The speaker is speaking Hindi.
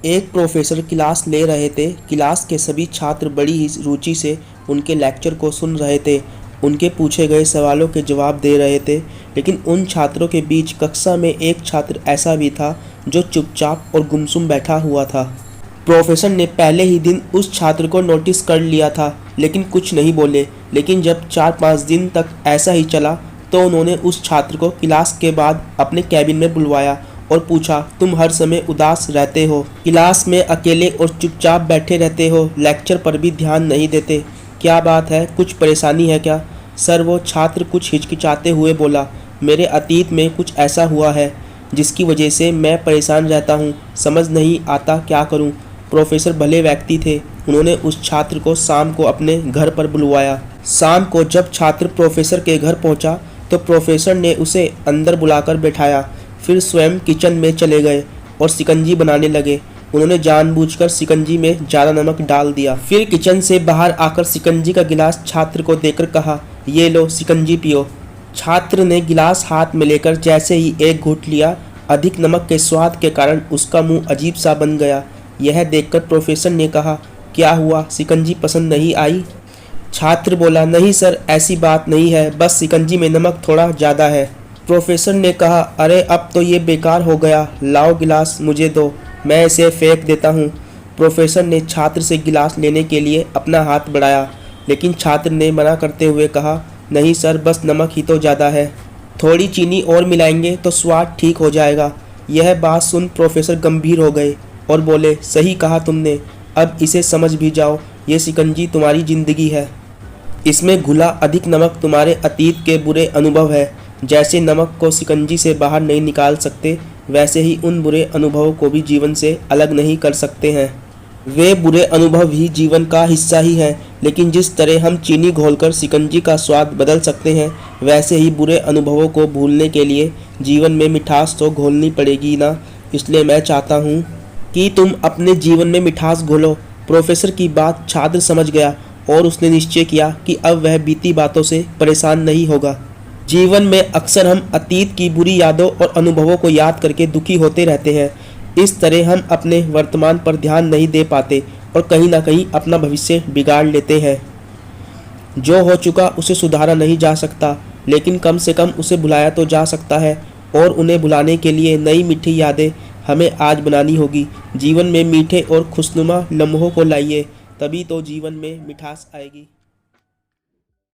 एक प्रोफेसर क्लास ले रहे थे। क्लास के सभी छात्र बड़ी ही रुचि से उनके लेक्चर को सुन रहे थे, उनके पूछे गए सवालों के जवाब दे रहे थे। लेकिन उन छात्रों के बीच कक्षा में एक छात्र ऐसा भी था जो चुपचाप और गुमसुम बैठा हुआ था। प्रोफेसर ने पहले ही दिन उस छात्र को नोटिस कर लिया था, लेकिन कुछ नहीं बोले। लेकिन जब 4-5 दिन तक ऐसा ही चला तो उन्होंने उस छात्र को क्लास के बाद अपने कैबिन में बुलवाया और पूछा, तुम हर समय उदास रहते हो, क्लास में अकेले और चुपचाप बैठे रहते हो, लेक्चर पर भी ध्यान नहीं देते, क्या बात है, कुछ परेशानी है क्या? सर, वो छात्र कुछ हिचकिचाते हुए बोला, मेरे अतीत में कुछ ऐसा हुआ है जिसकी वजह से मैं परेशान रहता हूँ, समझ नहीं आता क्या करूँ। प्रोफेसर भले व्यक्ति थे, उन्होंने उस छात्र को शाम को अपने घर पर बुलवाया। शाम को जब छात्र प्रोफेसर के घर पहुंचा तो प्रोफेसर ने उसे अंदर बुलाकर बैठाया। फिर स्वयं किचन में चले गए और शिकंजी बनाने लगे। उन्होंने जानबूझकर शिकंजी में ज़्यादा नमक डाल दिया। फिर किचन से बाहर आकर शिकंजी का गिलास छात्र को देकर कहा, ये लो शिकंजी पियो। छात्र ने गिलास हाथ में लेकर जैसे ही एक घूंट लिया, अधिक नमक के स्वाद के कारण उसका मुंह अजीब सा बन गया। यह देखकर प्रोफेसर ने कहा, क्या हुआ, शिकंजी पसंद नहीं आई? छात्र बोला, नहीं सर, ऐसी बात नहीं है, बस शिकंजी में नमक थोड़ा ज़्यादा है। प्रोफेसर ने कहा, अरे अब तो ये बेकार हो गया, लाओ गिलास मुझे दो, मैं इसे फेंक देता हूँ। प्रोफेसर ने छात्र से गिलास लेने के लिए अपना हाथ बढ़ाया, लेकिन छात्र ने मना करते हुए कहा, नहीं सर, बस नमक ही तो ज़्यादा है, थोड़ी चीनी और मिलाएंगे तो स्वाद ठीक हो जाएगा। यह बात सुन प्रोफेसर गंभीर हो गए और बोले, सही कहा तुमने, अब इसे समझ भी जाओ, ये शिकंजी तुम्हारी ज़िंदगी है, इसमें घुला अधिक नमक तुम्हारे अतीत के बुरे अनुभव है। जैसे नमक को शिकंजी से बाहर नहीं निकाल सकते, वैसे ही उन बुरे अनुभवों को भी जीवन से अलग नहीं कर सकते हैं। वे बुरे अनुभव ही जीवन का हिस्सा ही हैं, लेकिन जिस तरह हम चीनी घोलकर शिकंजी का स्वाद बदल सकते हैं, वैसे ही बुरे अनुभवों को भूलने के लिए जीवन में मिठास तो घोलनी पड़ेगी ना। इसलिए मैं चाहता हूँ कि तुम अपने जीवन में मिठास घोलो। प्रोफेसर की बात छात्र समझ गया और उसने निश्चय किया कि अब वह बीती बातों से परेशान नहीं होगा। जीवन में अक्सर हम अतीत की बुरी यादों और अनुभवों को याद करके दुखी होते रहते हैं। इस तरह हम अपने वर्तमान पर ध्यान नहीं दे पाते और कहीं ना कहीं अपना भविष्य बिगाड़ लेते हैं। जो हो चुका उसे सुधारा नहीं जा सकता, लेकिन कम से कम उसे भुलाया तो जा सकता है, और उन्हें भुलाने के लिए नई मीठी यादें हमें आज बनानी होगी। जीवन में मीठे और खुशनुमा लम्हों को लाइए, तभी तो जीवन में मिठास आएगी।